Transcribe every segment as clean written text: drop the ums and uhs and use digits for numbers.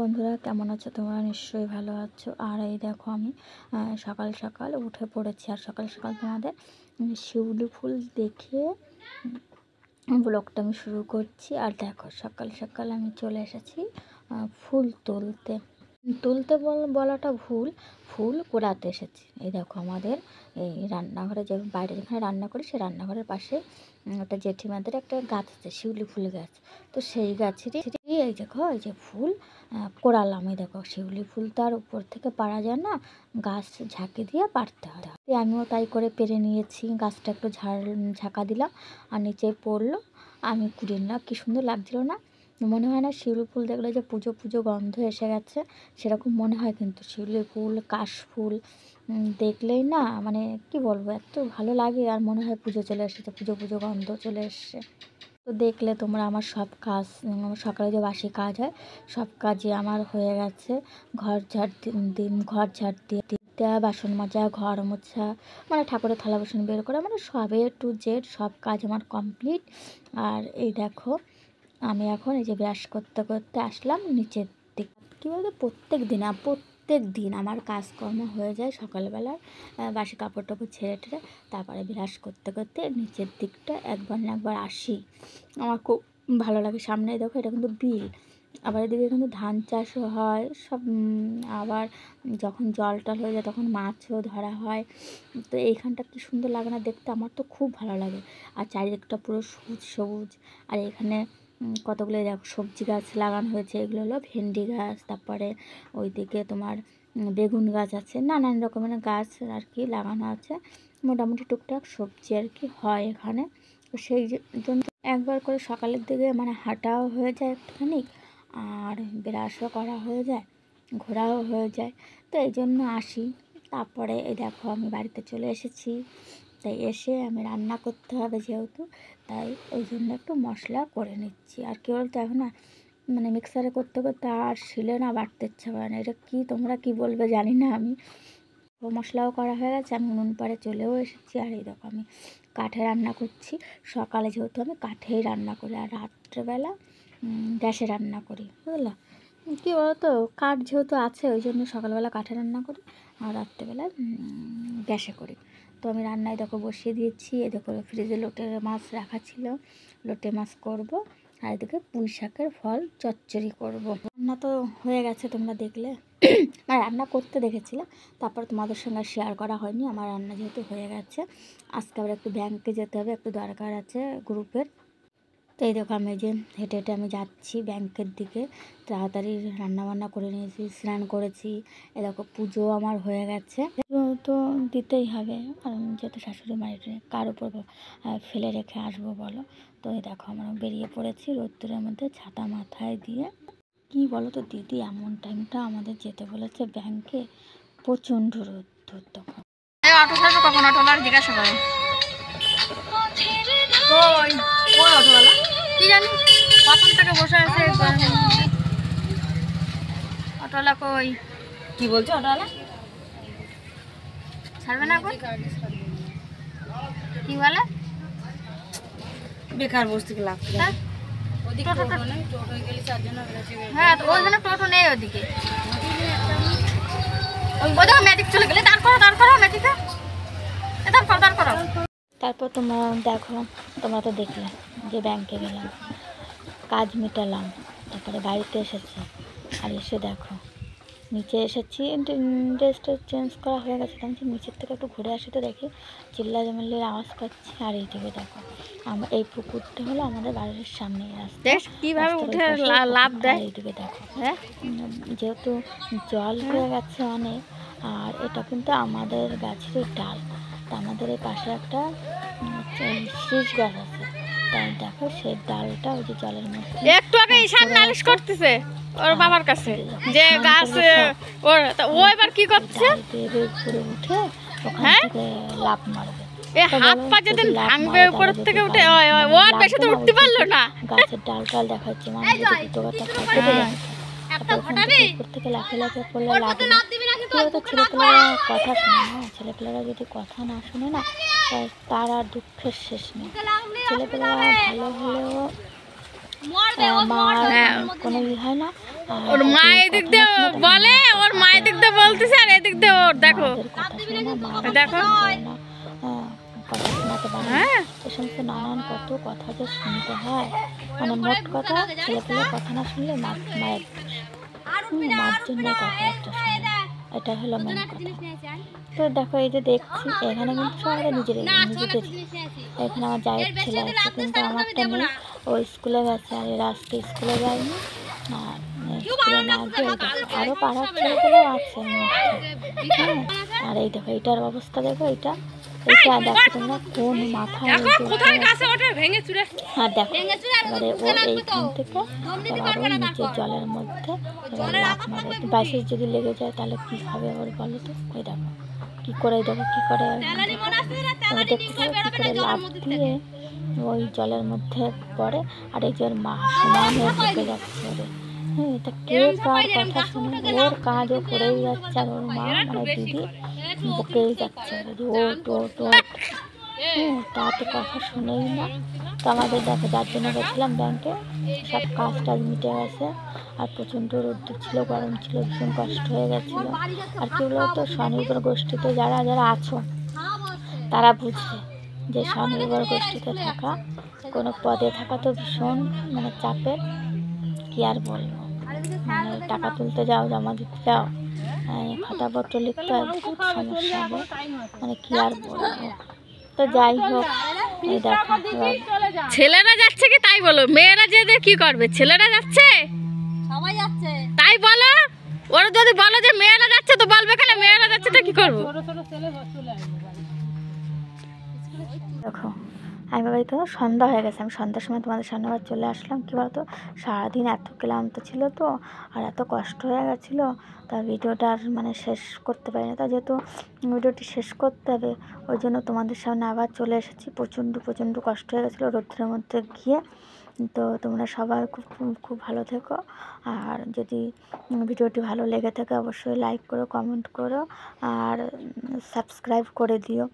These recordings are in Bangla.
বন্ধুরা, কেমন আছো তোমরা? নিশ্চয়ই ভালো আছো। আর এই দেখো আমি সকাল সকাল উঠে পড়েছি। আর সকাল সকাল তোমাদের শিউলি ফুল দেখে ব্লগটা আমি শুরু করছি। আর দেখো সকাল সকাল আমি চলে এসেছি ফুল তুলতে বলাটা ভুল, ফুল কুড়াতে এসেছি। এই দেখো আমাদের এই রান্নাঘরে, যে বাইরে যেখানে রান্না করি সেই রান্নাঘরের পাশে একটা জেঠিমাদের একটা গাছ আছে, শিউলি ফুল গাছ। তো সেই গাছেরই এই দেখো এই যে ফুল কোড়ালাম। এই দেখো শিউলি ফুল তো আর উপর থেকে পাড়া যায় না, গাছ ঝাঁকি দিয়ে পাড়তে হয়। আমিও তাই করে পেরে নিয়েছি। গাছটা একটু ঝাঁকা দিলাম আর নিচে পড়লো। আমি কুড়িয়ে নিলাম। কী সুন্দর লাগছিল না? মনে হয় না শিউলি ফুল দেখলে যে পুজো পুজো গন্ধ এসে গেছে, সেরকম মনে হয়। কিন্তু শিউলি ফুল, কাশ ফুল দেখলেই না মানে কি বলবো, এত ভালো লাগে। আর মনে হয় পুজো চলে এসেছে, পুজো পুজো গন্ধ চলে এসছে। তো দেখলে তোমরা আমার সব কাজ, সকালে যে বাসি কাজ হয় সব কাজই আমার হয়ে গেছে। ঘর ঝাড় দিয়ে দেওয়া, বাসন মাজা, ঘর মোছা, মানে ঠাকুরের থালা বাসন বের করা, মানে সব A to Z সব কাজ আমার কমপ্লিট। আর এই দেখো আমি এখন এই যে ব্রাশ করতে করতে আসলাম নিচের দিক। কী বলতো, প্রত্যেক দিন আমার কাজকর্ম হয়ে যায় সকালবেলায়, বাসি কাপড় টাপড় ছেড়ে টেড়ে তারপরে ব্রাশ করতে করতে নিচের দিকটা একবার না একবার আসি। আমার খুব ভালো লাগে। সামনে দেখো এটা কিন্তু বিল, আবার এদিকে কিন্তু ধান চাষও হয় সব। আবার যখন জল টল হয়ে যায় তখন মাছও ধরা হয়। তো এইখানটা কি সুন্দর লাগে না দেখতে? আমার তো খুব ভালো লাগে। আর চারিদিকটা পুরো সবুজ সবুজ। আর এখানে কতগুলো দেখো সবজি গাছ লাগানো হয়েছে। এগুলো হলো ভেন্ডি গাছ, তারপরে ওইদিকে তোমার বেগুন গাছ আছে, নানান রকমের গাছ আর কি লাগানো আছে। মোটামুটি টুকটাক সবজি আর কি হয় এখানে। তো সেই জন্য একবার করে সকালের দিকে মানে হাঁটাও হয়ে যায় একটুখানি, আর ব্রাশও করা হয়ে যায়, ঘোরাও হয়ে যায়। তো এই জন্য আসি। তারপরে এই দেখো আমি বাড়িতে চলে এসেছি। তাই এসে আমি রান্না করতে হবে যেহেতু, তাই ওই জন্য একটু মশলা করে নিচ্ছি। আর কি বলতো, এখন না মানে মিক্সারে করতে করতে আর শিলে না বাটতে ইচ্ছা করে না। এটা কি তোমরা কি বলবে জানি না। আমি মশলাও করা হয়ে গেছে, আমি উনুন পাড়ে চলেও এসেছি। আর এই দেখো আমি কাঠে রান্না করছি। সকালে যেহেতু আমি কাঠেই রান্না করি, আর রাত্রেবেলা গ্যাসে রান্না করি, বুঝলো? কী বলতো, কাঠ যেহেতু আছে ওই জন্য সকালবেলা কাঠে রান্না করি আর রাত্রেবেলা গ্যাসে করি। তো আমি রান্নায় দেখো বসিয়ে দিয়েছি। এ দেখো ফ্রিজে লোটে মাছ রাখা ছিল, লোটে মাছ করব। আর এদিকে পুঁই শাকের ফল চচ্চড়ি করব। রান্না তো হয়ে গেছে, তোমরা দেখলে। মানে রান্না করতে দেখেছিলাম, তারপর তোমাদের সঙ্গে শেয়ার করা হয়নি। আমার রান্না যেহেতু হয়ে গেছে, আজকে আবার একটু ব্যাংকে যেতে হবে, একটু দরকার আছে গ্রুপের। তো এই দেখো আমি যে হেঁটে হেঁটে আমি যাচ্ছি ব্যাংকের দিকে। তাড়াতাড়ি রান্নাবান্না করে নিয়েছি, স্নান করেছি। এ দেখো পুজো আমার হয়ে গেছে। তো দিতেই হবে, কারণ যেহেতু শাশুড়ি মায়ের কার উপর ফেলে রেখে আসবো বলো? তো এই দেখো আমরা বেরিয়ে পড়েছি রোদ্দুরের মধ্যে, ছাতা মাথায় দিয়ে। কি বলো তো দিদি, এমন টাইমটা আমাদের যেতে বলেছে ব্যাংকে, প্রচণ্ড রোদ্দুর। তখন অটো ছাড়বো কখন? অটোওয়ালা জিজ্ঞাসা করো। ওই অটোওয়ালা কি জানি কখন থেকে বসে আছে। অটোওয়ালা কই? কি বলছো? অটোওয়ালা ছাড়বে না এখন? কি বলে? বেকার বসে থেকে লাভ। হ্যাঁ, তো ওইখানে টোটো নেই ওদিকে। ওই দেখো ম্যাজিক চলে গেলে। দাঁড় করো ম্যাজিকে, দাঁড় করো। তারপর তোমরা দেখো, তোমরা তো দেখলে যে ব্যাংকে গেলাম, কাজ মেটালাম, তারপরে বাড়িতে এসেছি। আর এসে দেখো নিচে এসেছি, ড্রেসটা চেঞ্জ করা হয়ে গেছে। আমি নিচের থেকে একটু ঘুরে আসি, তো দেখি চিল্লামিল্লির আওয়াজ পাচ্ছি। আর এইদিকে দেখো আমার এই পুকুরটা হলো আমাদের বাড়ির সামনে রাস্তা, কিভাবে উঠে লাভ দেয়। এইদিকে দেখো যেহেতু জল হয়ে গেছে অনেক, আর এটা কিন্তু আমাদের গাছের ডাল। তা আমাদের এই পাশে একটা শীষ গাছ আছে, তাই দেখো সেই ডালটা ওই যে জলের মধ্যে একটু আগে ঈশান নালিশ করতেছে ওর বাবার কাছে যে গাছ ওর। ও এবার কি করছে? উপরে উঠে ওখান থেকে লাফ মারবে। হাত পা যেদিন ভাঙবে উপর থেকে উঠে, ও আর বেশি তো উঠতে পারলো না। গাছের ডাল টাল দেখাচ্ছে, মানে উপর থেকে লাফে পড়লে লাগবে। তো ছেলেপেলেরা কথা শোনে না, ছেলেপেলেরা যদি কথা না শোনে না, তার আর দুঃখের শেষ নেই। ছেলেপেলেরা ভালো হলেও মার কোনো হয় না, ওর মা এদিক দিয়ে বলে, ওর মা এদিক দিয়ে বলতেছে, আর এদিক দিয়ে ওর দেখো দেখো কথা শোনাতে পারে এ সমস্ত নানান কত কথা যে শুনতে হয়। মানে মোট কথা ছেলেপেলে কথা না শুনলে মায়ের মার জন্য কথাবার্তা শোনে, এটা হলো মেন কথা। তো দেখো এই যে দেখছি এখানে কিন্তু সব আমাদের নিজেদের এখানে আমার জায়ের ছেলে আছে, কিন্তু আমারটা নেই, ও স্কুলে গেছে আর এরা আজকে স্কুলে যায়নি। আর স্কুলে না গিয়ে আরও পাড়ার ছেলেগুলোও আছে আর এই দেখো এইটার অবস্থা দেখো, এটা দেখো তোমরা কোন মাথায় আর দেখো এবারে ও এইখান থেকে এবার ওর নিচের জলের মধ্যে এবার লাফ মারে, বাইশে যদি লেগে যায় তাহলে কি হবে ওর বলো তো। ওই দেখো কী করে, দেখো কী করে দেখতে পাবো কী করে লাফ দিয়ে ওই জলের মধ্যে পড়ে। আর এই যে ওর মা সমানে ঢুকে যাচ্ছে ওরে। হ্যাঁ, এটা কে কার কথা শুনে, ওর কাজও করেই যাচ্ছে আর ওর মা মানে দিদি বকেই যাচ্ছে ওট ওট ওট। হ্যাঁ, তা তো কথা শুনেই না। তো আমাদের দেখো যার জন্য গেছিলাম ব্যাংকে, সব কাজ টাজ মিটে গেছে আর প্রচণ্ড রোদ্দুর ছিল, গরম ছিল, ভীষণ কষ্ট হয়ে গেছিলো। আর কি বলতো, স্বনির্ভর গোষ্ঠীতে যারা যারা আছো তারা বুঝবে যে স্বনির্ভর গোষ্ঠীতে থাকা, কোনো পদে থাকা তো ভীষণ মানে চাপের। কি আর বলবো, মানে টাকা তুলতে যাও, জমা দিতে যাও, খাতাপত্র লিখতে হয়, খুব সমস্যা হবে, মানে কি আর বলবো। তো যাই হোক, এই দেখো ছেলেরা যাচ্ছে কি তাই বলো, মেয়েরা যেতে কি করবে, ছেলেরা যাচ্ছে সবাই যাচ্ছে তাই বলো। ওরা যদি বলো যে মেয়েরা যাচ্ছে তো বলবে কেন, মেয়েরা যাচ্ছে তো কি করবো। দেখো আমি বাবাই তো সন্ধ্যা হয়ে গেছে, আমি সন্ধ্যার সময় তোমাদের সামনে আবার চলে আসলাম। কী বলতো, সারাদিন এত ক্লান্ত ছিল তো আর এত কষ্ট হয়ে গেছিলো, তা ভিডিওটা আর মানে শেষ করতে পারি না। তা যেহেতু ভিডিওটি শেষ করতে হবে ওই জন্য তোমাদের সামনে আবার চলে এসেছি। প্রচণ্ড কষ্ট হয়ে গেছিলো রোদ্রের মধ্যে গিয়ে। তো তোমরা সবাই খুব খুব ভালো থেকো, আর যদি ভিডিওটি ভালো লেগে থাকে অবশ্যই লাইক করো, কমেন্ট করো আর সাবস্ক্রাইব করে দিও।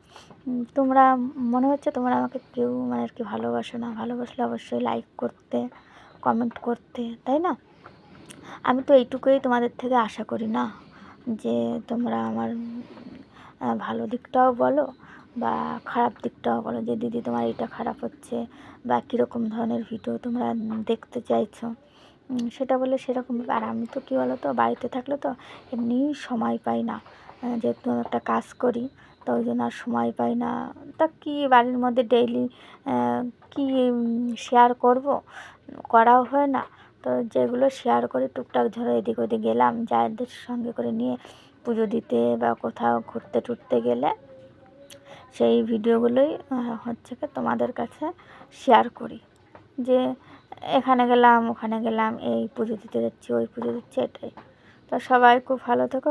তোমরা মনে হচ্ছে তোমরা আমাকে কেউ মানে আর কি ভালোবাসো না, ভালোবাসলে অবশ্যই লাইক করতে, কমেন্ট করতে, তাই না? আমি তো এইটুকুই তোমাদের থেকে আশা করি না, যে তোমরা আমার ভালো দিকটাও বলো বা খারাপ দিকটাও বলো, যে দিদি তোমার এইটা খারাপ হচ্ছে বা কীরকম ধরনের ভিডিও তোমরা দেখতে চাইছো, সেটা বলে সেরকম। আর আমি তো কী বলো তো, বাড়িতে থাকলে তো এমনিই সময় পাই না, যেহেতু আমি একটা কাজ করি তো ওই জন্য আর সময় পাই না। তা কি বাড়ির মধ্যে ডেইলি কি শেয়ার করব, করাও হয় না। তো যেগুলো শেয়ার করি টুকটাক ধরো এদিক ওদিক গেলাম যাদের সঙ্গে করে নিয়ে পুজো দিতে বা কোথাও ঘুরতে টুরতে গেলে, সেই ভিডিওগুলোই হচ্ছে কি তোমাদের কাছে শেয়ার করি, যে এখানে গেলাম ওখানে গেলাম, এই পুজো দিতে যাচ্ছি ওই পুজো দিচ্ছি, এটাই। তো সবাই খুব ভালো থেকো।